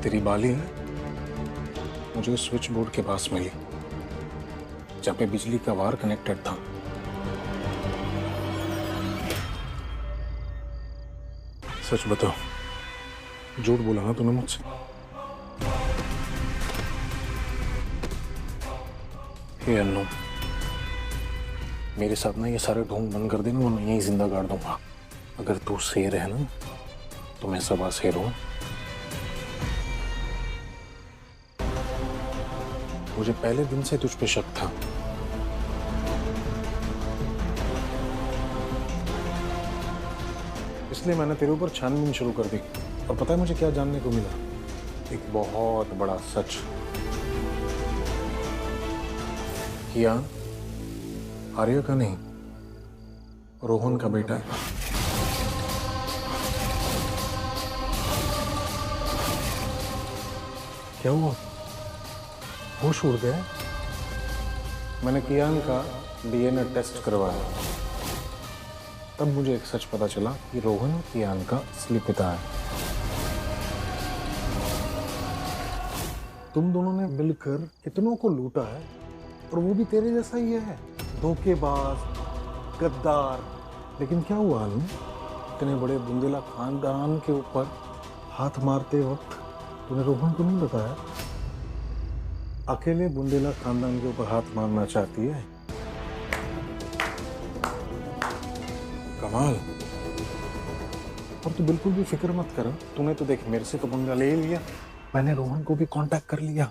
तेरी बाली मुझे switch board के पास मिली जहाँ पे बिजली का वायर कनेक्टेड था। सच बताओ, झूठ बोला ना तूने मुझसे? हे अन्नू, मेरे साथ ना ये सारे ढोंग बंद कर देना वरना यहीं जिंदा गाड़ दूंगा। अगर तू शेर है ना तो मैं सवा शेर हूं। मुझे पहले दिन से तुझ पे शक था। इसलिए मैंने तेरे ऊपर छानबीन शुरू कर दी। और पता है मुझे क्या जानने को मिला? एक बहुत बड़ा सच। कियान आर्य का नहीं, रोहन का बेटा है। क्या हुआ? होश उड़ गए? मैंने कियान का डीएनए टेस्ट करवाया, तब मुझे एक सच पता चला कि रोहन कियान का असली पिता है। तुम दोनों ने मिलकर कितनों को लूटा है और वो भी तेरे जैसा ही है, धोखेबाज, गद्दार। लेकिन क्या हुआ आलम, इतने बड़े बुंदेला खानदान के ऊपर हाथ मारते वक्त तूने रोहन को नहीं बताया? अकेले बुंदेला खानदान के ऊपर हाथ मारना चाहती है? कमाल। और तू बिल्कुल भी फिक्र मत कर। तूने तो देख मेरे से तो पंगा ले लिया, मैंने रोहन को भी कांटेक्ट कर लिया।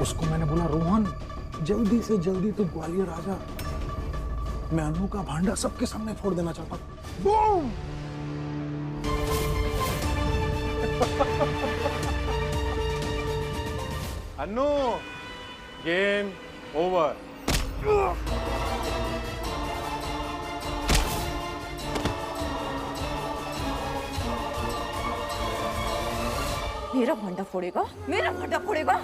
उसको मैंने बोला, रोहन जल्दी से जल्दी तू ग्वालियर आ जा, मैं अनु का भांडा सबके सामने फोड़ देना चाहता हूं। बूम! अनु, गेम ओवर। मेरा भांडा फोड़ेगा, मेरा भांडा फोड़ेगा।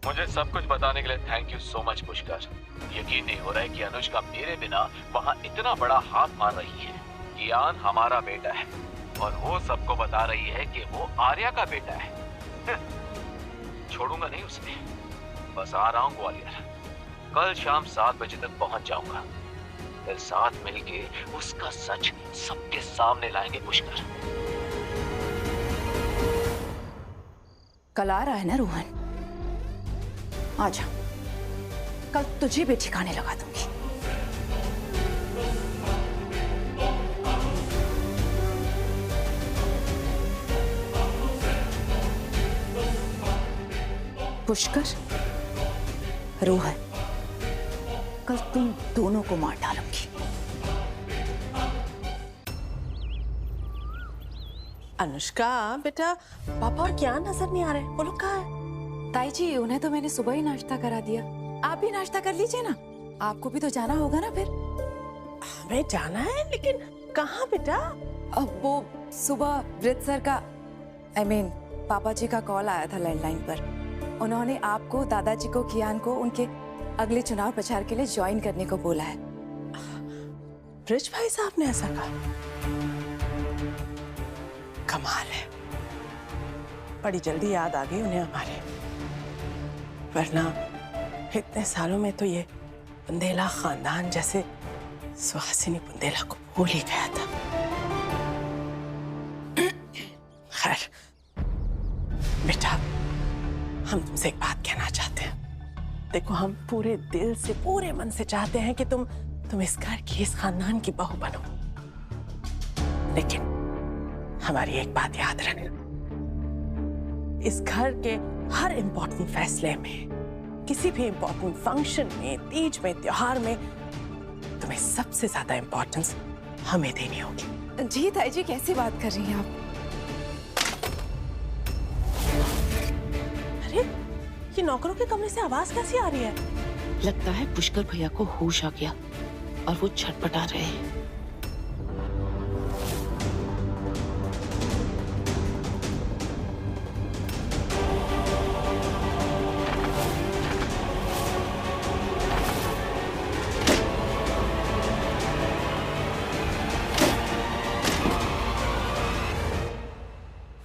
मुझे सब कुछ बताने के लिए thank you so much Pushkar. यकीन नहीं हो रहा है कि अनुष्का मेरे बिना वहाँ इतना बड़ा हाथ मार रही है। कियान हमारा बेटा है और वो सबको बता रही है कि वो आर्या का बेटा है। छोड़ूंगा नहीं उसे। बस आ रहा हूँ ग्वालियर। कल शाम 7 बजे तक पहुंच जाऊंगा। फिर साथ मिलके उसका सच सबके सामने लाएंगे पुष्कर। कल आ रहा है ना रोहन? आजा, कल तुझे भी ठिकाने लगा दूंगी। पुष्कर, रोहन, कल तुम दोनों को मार डालूंगी। अनुष्का बेटा, पापा और क्या नजर नहीं आ रहे? वो लोग कहाँ है? ताई जी, उन्हें तो मैंने सुबह ही नाश्ता करा दिया। आप भी नाश्ता कर लीजिए ना, आपको भी तो जाना होगा ना। फिर हमें जाना है, लेकिन कहाँ बेटा? अब वो सुबह अमृतसर का पापा जी का कॉल आया था लैंडलाइन पर। उन्होंने आपको, दादाजी को, कियान को उनके अगले चुनाव प्रचार के लिए ज्वाइन करने को बोला है। ब्रिज भाई साहब ने ऐसा कहा? कमाल है, बड़ी जल्दी याद आ गई उन्हें हमारे। वरना इतने सालों में तो ये बुंदेला खानदान जैसे सुहासिनी बुंदेला को भूल ही गया था। खैर बेटा, हम तुमसे एक बात कहना चाहते हैं। देखो, हम पूरे दिल से, पूरे मन से चाहते हैं कि तुम इस घर की, इस खानदान की बहू बनो। लेकिन हमारी एक बात याद रखना, इस घर के हर इंपॉर्टेंट फैसले में, किसी भी इंपॉर्टेंट फंक्शन में, तीज में, त्योहार में, तुम्हें सबसे ज्यादा इंपॉर्टेंस हमें देनी होगी। जी ताई जी, कैसी बात कर रही हैं आप? अरे ये नौकरों के कमरे से आवाज कैसी आ रही है? लगता है पुष्कर भैया को होश आ गया और वो छटपटा रहे हैं।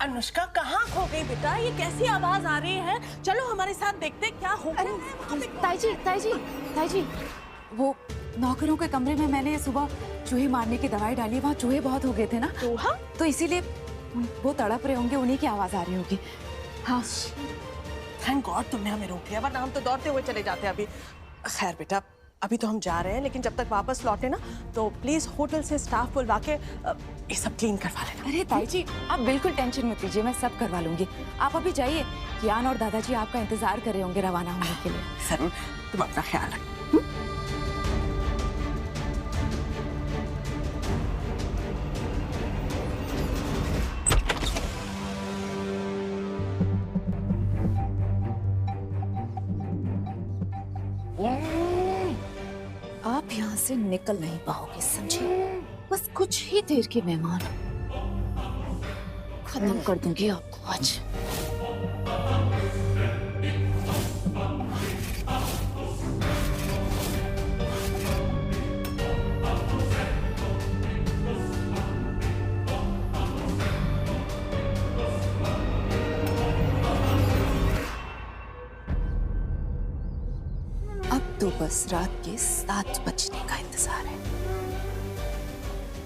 अनुष्का कहाँ खो गई बेटा? ये कैसी आवाज आ रही है? चलो हमारे साथ देखते क्या हो रहा है वहाँ पे। ताई जी, वो नौकरों के कमरे में मैंने सुबह चूहे मारने की दवाई डाली, वहाँ चूहे बहुत हो गए थे ना, चूहा? तो इसीलिए वो तड़प रहे होंगे, उन्हीं की आवाज आ रही होगी। हाँ थैंक गॉड तुमने हमें रोक लिया, वरना हम तो दौड़ते हुए चले जाते अभी। खैर बेटा, अभी तो हम जा रहे हैं, लेकिन जब तक वापस लौटे ना तो प्लीज होटल से स्टाफ बुलवा के ये सब क्लीन करवा लेना। अरे ताई जी, आप बिल्कुल टेंशन मत लीजिए, मैं सब करवा लूंगी। आप अभी जाइए, कियान और दादाजी आपका इंतजार कर रहे होंगे रवाना होने के लिए। जरूर, तुम अपना ख्याल रखो। आप यहाँ से निकल नहीं पाओगे, समझे? बस कुछ ही देर के मेहमान, खत्म कर दूंगी आपको आज। अब तो बस रात के 7 बजने का इंतजार है।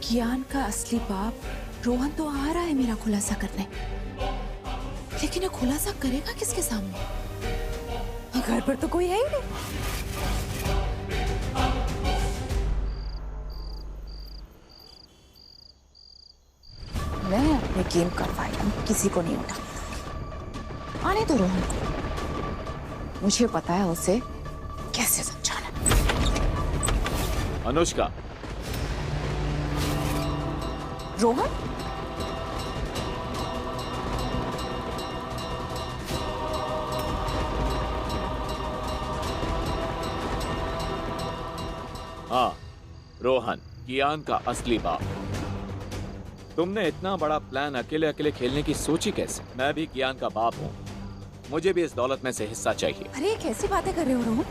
कियान का असली बाप रोहन तो आ रहा है मेरा खुलासा करने, लेकिन ये खुलासा करेगा किसके सामने? घर पर तो कोई है ही नहीं। मैं अपने गेम का फायदा किसी को नहीं उठा। आने दो रोहन को, मुझे पता है उसे कैसे समझाना। अनुष्का, रोहन, हाँ रोहन, कियान का असली बाप। तुमने इतना बड़ा प्लान अकेले अकेले खेलने की सोची कैसे? मैं भी कियान का बाप हूँ, मुझे भी इस दौलत में से हिस्सा चाहिए। अरे कैसी बातें कर रहे हो रोहन?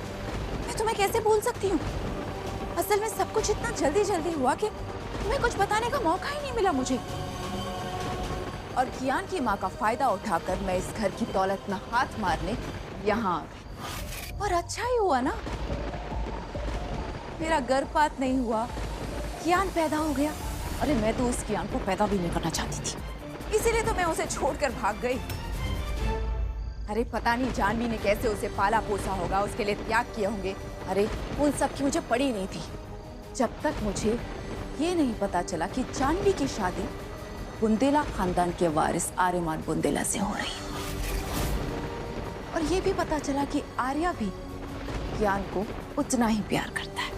मैं तुम्हें कैसे भूल सकती हूँ? असल में सब कुछ इतना जल्दी जल्दी हुआ कि तुम्हें कुछ बताने का मौका ही नहीं मिला मुझे। और कियान की माँ का फायदा उठाकर मैं इस घर की दौलत में हाथ मारने यहाँ आ गई। और अच्छा ही हुआ ना, मेरा गर्भपात नहीं हुआ, कियान पैदा हो गया। अरे मैं तो उस कियान को पैदा भी नहीं करना चाहती थी, इसीलिए तो मैं उसे छोड़कर भाग गई। अरे पता नहीं जानवी ने कैसे उसे पाला पोसा होगा, उसके लिए त्याग किए होंगे। अरे उन सब की मुझे पड़ी नहीं थी, जब तक मुझे ये नहीं पता चला कि जानवी की शादी बुंदेला खानदान के वारिस आर्यमान बुंदेला से हो रही है। और ये भी पता चला कि आर्या भी कियान को उतना ही प्यार करता है।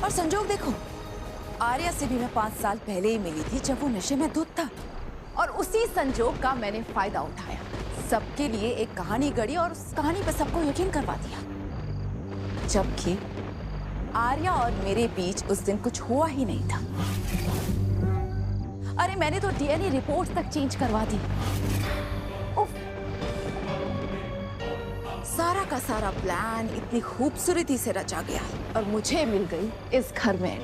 और संजोग देखो, आर्या से भी मैं 5 साल पहले ही मिली थी, जब वो नशे में धुत था। और उसी संजोग का मैंने फायदा उठाया, सबके लिए एक कहानी गढ़ी और उस कहानी पर सबको यकीन करवा दिया। जबकि आर्या और मेरे बीच उस दिन कुछ हुआ ही नहीं था। अरे मैंने तो डीएनए रिपोर्ट तक चेंज करवा दी। उफ। सारा का सारा प्लान इतनी खूबसूरती से रचा गया और मुझे मिल गई इस घर में।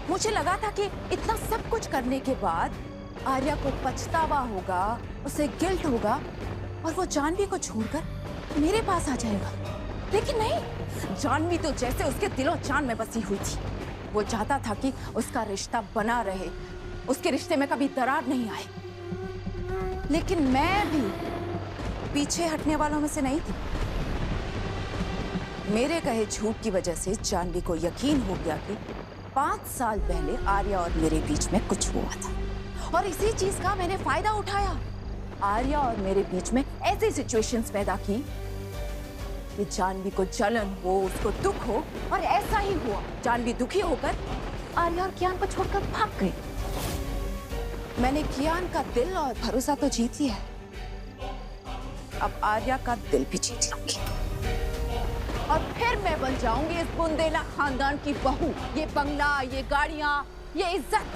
मुझे लगा था कि इतना सब कुछ करने के बाद आर्या को पछतावा होगा, उसे गिल्ट होगा और वो जानवी को छोड़कर मेरे पास आ जाएगा। लेकिन नहीं, जानवी तो जैसे उसके दिलों जान में बसी हुई थी। वो चाहता था कि उसका रिश्ता बना रहे, उसके रिश्ते में कभी दरार नहीं आए। लेकिन मैं भी पीछे हटने वालों में से नहीं थी। मेरे कहे झूठ की वजह से जानवी को यकीन हो गया कि 5 साल पहले आर्या और मेरे बीच में कुछ हुआ था और इसी चीज का मैंने फायदा उठाया। आर्या और मेरे बीच में ऐसी सिचुएशंस पैदा की कि जानवी को जलन हो, उसको दुख हो, और ऐसा ही हुआ। जानवी दुखी होकर आर्या और कियान को छोड़कर भाग गई। मैंने कियान का दिल और भरोसा तो जीत लिया है, अब आर्या का दिल भी जीत लूंगी। और फिर मैं बन जाऊंगी इस बुंदेला खानदान की बहू। ये बंगला, ये गाड़ियां, ये इज्जत,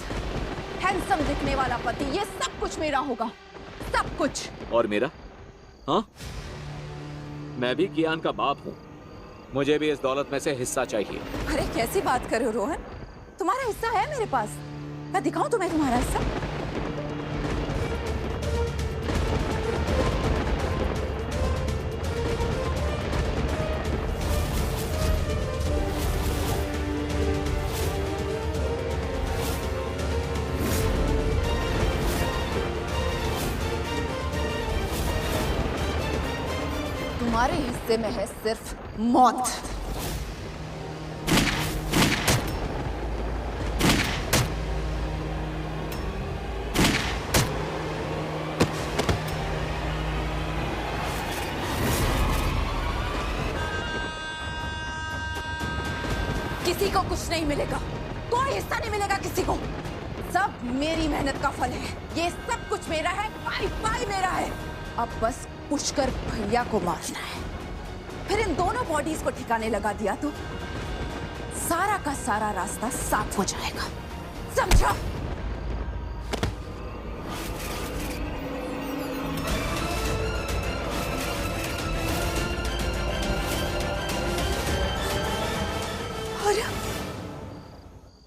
हैंडसम दिखने वाला पति, ये सब कुछ मेरा होगा, सब कुछ। और मेरा? हाँ, मैं भी कियान का बाप हूँ, मुझे भी इस दौलत में से हिस्सा चाहिए। अरे कैसी बात कर रहे हो रोहन, तुम्हारा हिस्सा है मेरे पास, मैं दिखाऊं तुम्हें तुम्हारा हिस्सा? तुम्हारे हिस्से में है सिर्फ मौत। किसी को कुछ नहीं मिलेगा, कोई हिस्सा नहीं मिलेगा किसी को। सब मेरी मेहनत का फल है, ये सब कुछ मेरा है, पाई पाई मेरा है। अब बस पुष्कर भैया को मारना है, फिर इन दोनों बॉडीज को ठिकाने लगा दिया तो सारा का सारा रास्ता साफ हो जाएगा, समझा?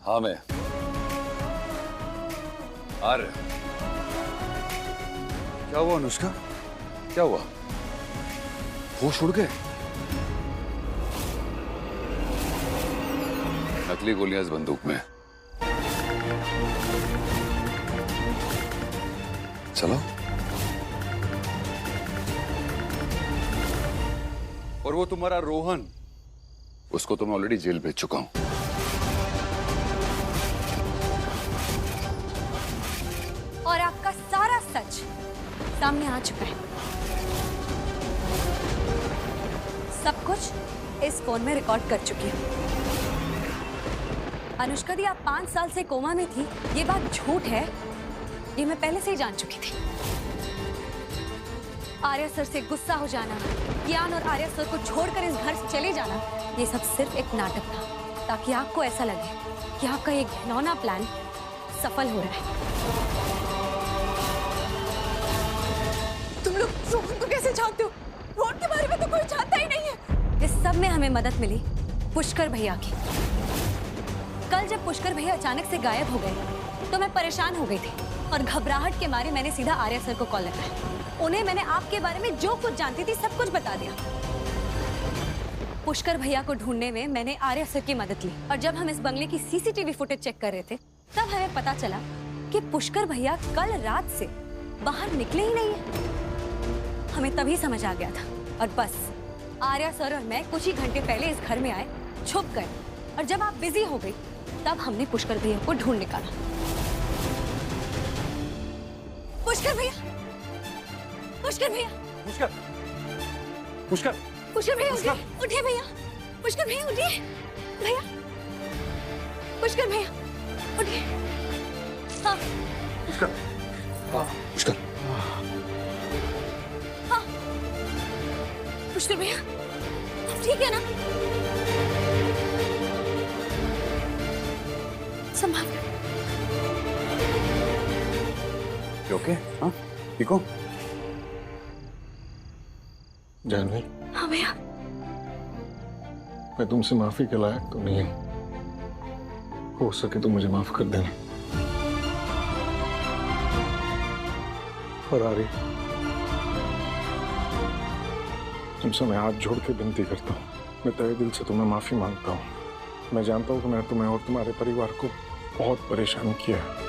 हाँ मैं आ रहे। क्या हुआ अनुष्का, क्या हुआ? होश उड़ गए? नकली गोलियां इस बंदूक में। चलो। और वो तुम्हारा रोहन, उसको तो मैं ऑलरेडी जेल भेज चुका हूं। और आपका सारा सच सामने आ चुका है, सब कुछ इस फोन में रिकॉर्ड कर चुकी हूँ। अनुष्का दी, आप 5 साल से कोमा में थी, ये बात झूठ है, ये मैं पहले से ही जान चुकी थी। आर्या सर से गुस्सा हो जाना, कियान और आर्या सर को छोड़कर इस घर से चले जाना, ये सब सिर्फ एक नाटक था, ताकि आपको ऐसा लगे कि आपका ये घिनौना प्लान सफल हो रहा है। तुम लोग रोहन को कैसे जानते हो? रोहन के बारे में तो कोई जानता ही नहीं है। इस सब में हमें मदद मिली पुष्कर भैया की। कल जब पुष्कर भैया अचानक से गायब हो गए तो मैं परेशान हो गई थी और घबराहट के मारे मैंने सीधा आर्या सर को कॉल लगाया। उन्हें मैंने आपके बारे में जो कुछ जानती थी सब कुछ बता दिया। पुष्कर भैया को ढूंढने में मैंने आर्या सर की मदद ली और जब हम इस बंगले की सीसीटीवी फुटेज चेक कर रहे थे तब हमें पता चला कि पुष्कर भैया कल रात से बाहर निकले ही नहीं है। हमें तभी समझ आ गया था और बस आर्या सर और मैं कुछ ही घंटे पहले इस घर में आए, छुप गए और जब आप बिजी हो गई तब हमने पुष्कर भैया को ढूंढ निकाला। पुष्कर भैया, पुष्कर भैया, पुष्कर, पुष्कर, पुष्कर भैया उठिए, उठिए भैया, पुष्कर भैया उठिए, भैया, पुष्कर भैया उठिए। हाँ पुष्कर, हाँ पुष्कर, हाँ पुष्कर भैया, ठीक है ना? संभाल। ओके? हाँ ठीक हो? जानवी, हाँ भैया। मैं तुमसे माफी के लायक तो नहीं हूं, हो सके तो मुझे माफ कर देना। और आर्य, तुमसे मैं हाथ जोड़ के विनती करता हूँ, मैं तहे दिल से तुम्हें माफी मांगता हूँ। मैं जानता हूँ कि मैं तुम्हें और तुम्हारे परिवार को बहुत परेशान किया है,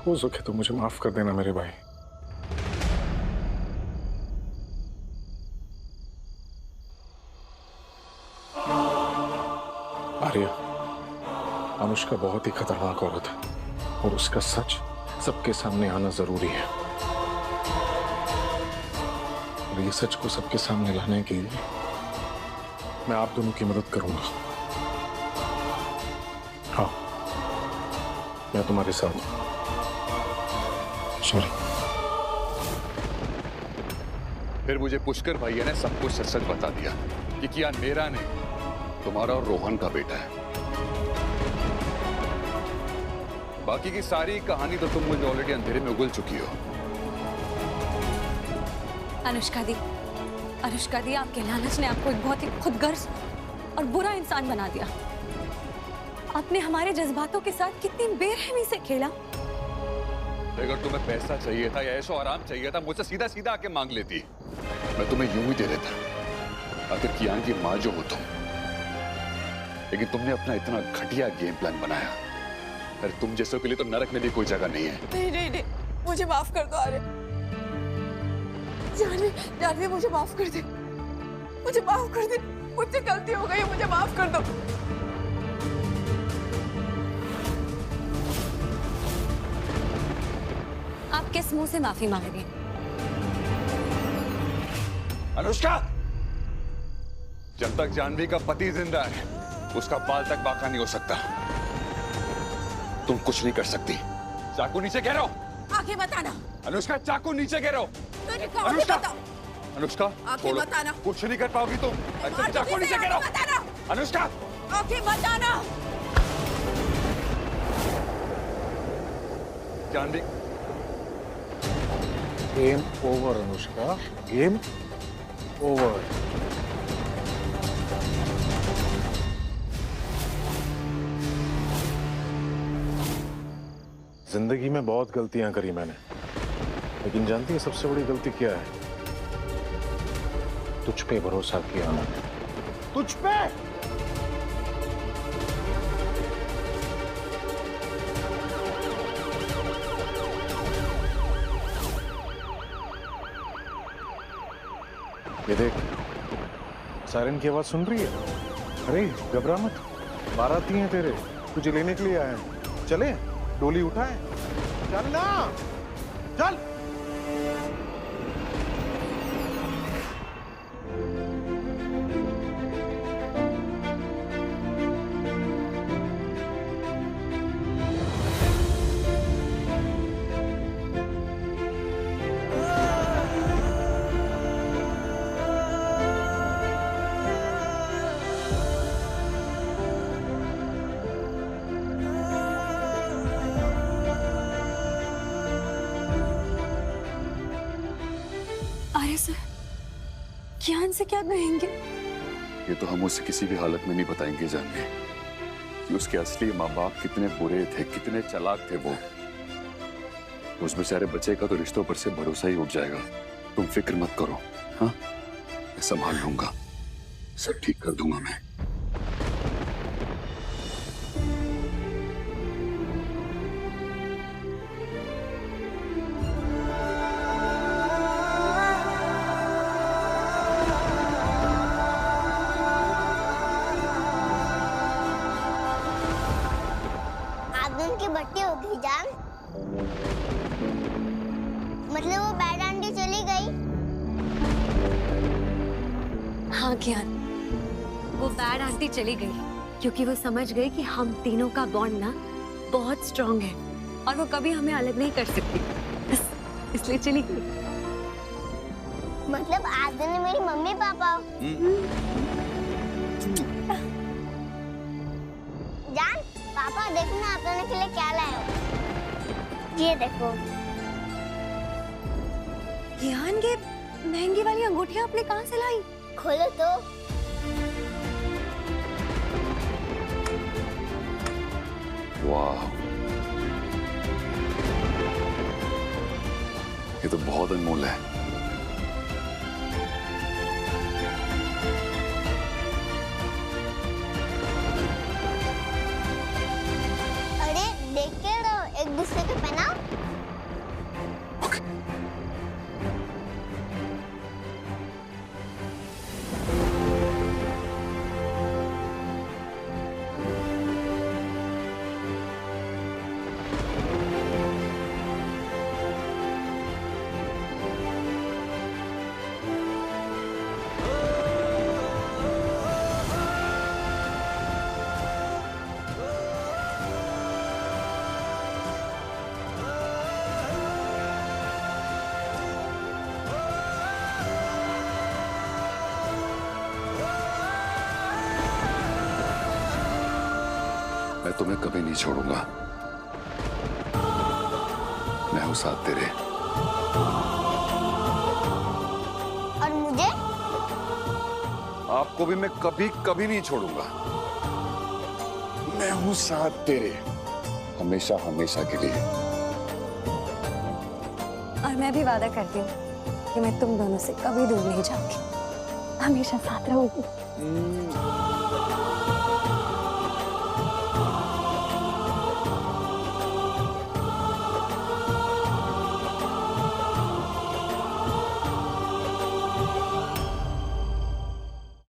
हो सके तो मुझे माफ कर देना मेरे भाई। आर्या, अनुष्का बहुत ही खतरनाक औरत है और उसका सच सबके सामने आना जरूरी है। और ये सच को सबके सामने लाने के लिए मैं आप दोनों की मदद करूंगा। हाँ, मैं तुम्हारे साथ सॉरी। फिर मुझे पुष्कर भैया ने सब कुछ सच सच बता दिया कि कियान मेरा नहीं, तुम्हारा और रोहन का बेटा है। बाकी की सारी कहानी तो तुम मुझे ऑलरेडी अंधेरे में उगल चुकी हो। अनुष्का दी, आपके लालच ने आपको एक बहुत ही खुदगर्ज और बुरा इंसान बना दिया। आपने हमारे जज्बातों के साथ कितनी बेरहमी से खेला। अगर तुम्हें पैसा चाहिए था या ऐशो आराम चाहिए था, मुझसे सीधा सीधा आके मांग लेती, मैं तुम्हें यूं ही दे देता। आखिर कियान की माँ जो हो तुम, लेकिन तुमने अपना इतना घटिया गेम प्लान बनाया। अरे तुम जैसों के लिए तो नरक में भी कोई जगह नहीं है। नहीं, मुझे माफ कर दो आर्य। जानवी मुझे माफ कर दे, मुझे माफ कर दे, मुझसे गलती हो गई, मुझे माफ कर दो। आप किस मुंह से माफी मांगेंगे? अनुष्का, जब तक जानवी का पति जिंदा है, उसका बाल तक बाका नहीं हो सकता। तुम कुछ नहीं कर सकती। चाकू नीचे गिरो। आगे बताना। अनुष्का, चाकू नीचे गिरो। अनुष्का, अनुष्का, आगे बताना। कुछ नहीं कर पाओगी तुम। अच्छा, चाकू नीचे गिरो। अनुष्का, आगे बताना। Janvi, game over Anushka, game over. जिंदगी में बहुत गलतियां करी मैंने, लेकिन जानती है सबसे बड़ी गलती क्या है? तुझ पे भरोसा किया मैंने, तुझ पे। ये देख, सायरन की आवाज सुन रही है? अरे घबरा मत, बाराती हैं तेरे, तुझे लेने के लिए आए हैं। चले, डोली उठाए, चल ना, चल। आर्य सर, कियान से क्या कहेंगे? ये तो हम उसे किसी भी हालत में नहीं बताएंगे जानवी कि उसके असली माँ बाप कितने बुरे थे, कितने चालाक थे वो। उस बेचारे बच्चे का तो रिश्तों पर से भरोसा ही उठ जाएगा। तुम फिक्र मत करो, हाँ? मैं संभाल लूंगा, सब ठीक कर दूंगा मैं। की बट्टी हो गई जान। मतलब वो बैड आंटी चली गई? हाँ कियान, वो बैड आंटी चली गई क्योंकि वो समझ गई कि हम तीनों का बॉन्ड ना बहुत स्ट्रांग है और वो कभी हमें अलग नहीं कर सकती, बस इसलिए चली गई। मतलब आज दिन मेरी मम्मी पापा जान, पापा देखो ना आप लोगों के लिए क्या लाया हूँ। ये देखो। कियान, ये महंगी वाली अंगूठियाँ आपने कहाँ से लाई? खोलो तो। वाह, ये तो बहुत अनमोल है। अरे देख के रहो, एक दूसरे को पहनाओ। मैं तुम्हें कभी नहीं छोड़ूंगा। मैं हूं साथ तेरे। और मुझे? आपको भी मैं कभी कभी नहीं छोड़ूंगा। मैं हूं साथ तेरे, हमेशा हमेशा के लिए। और मैं भी वादा करती हूँ कि मैं तुम दोनों से कभी दूर नहीं जाऊंगी, हमेशा साथ रहूंगी।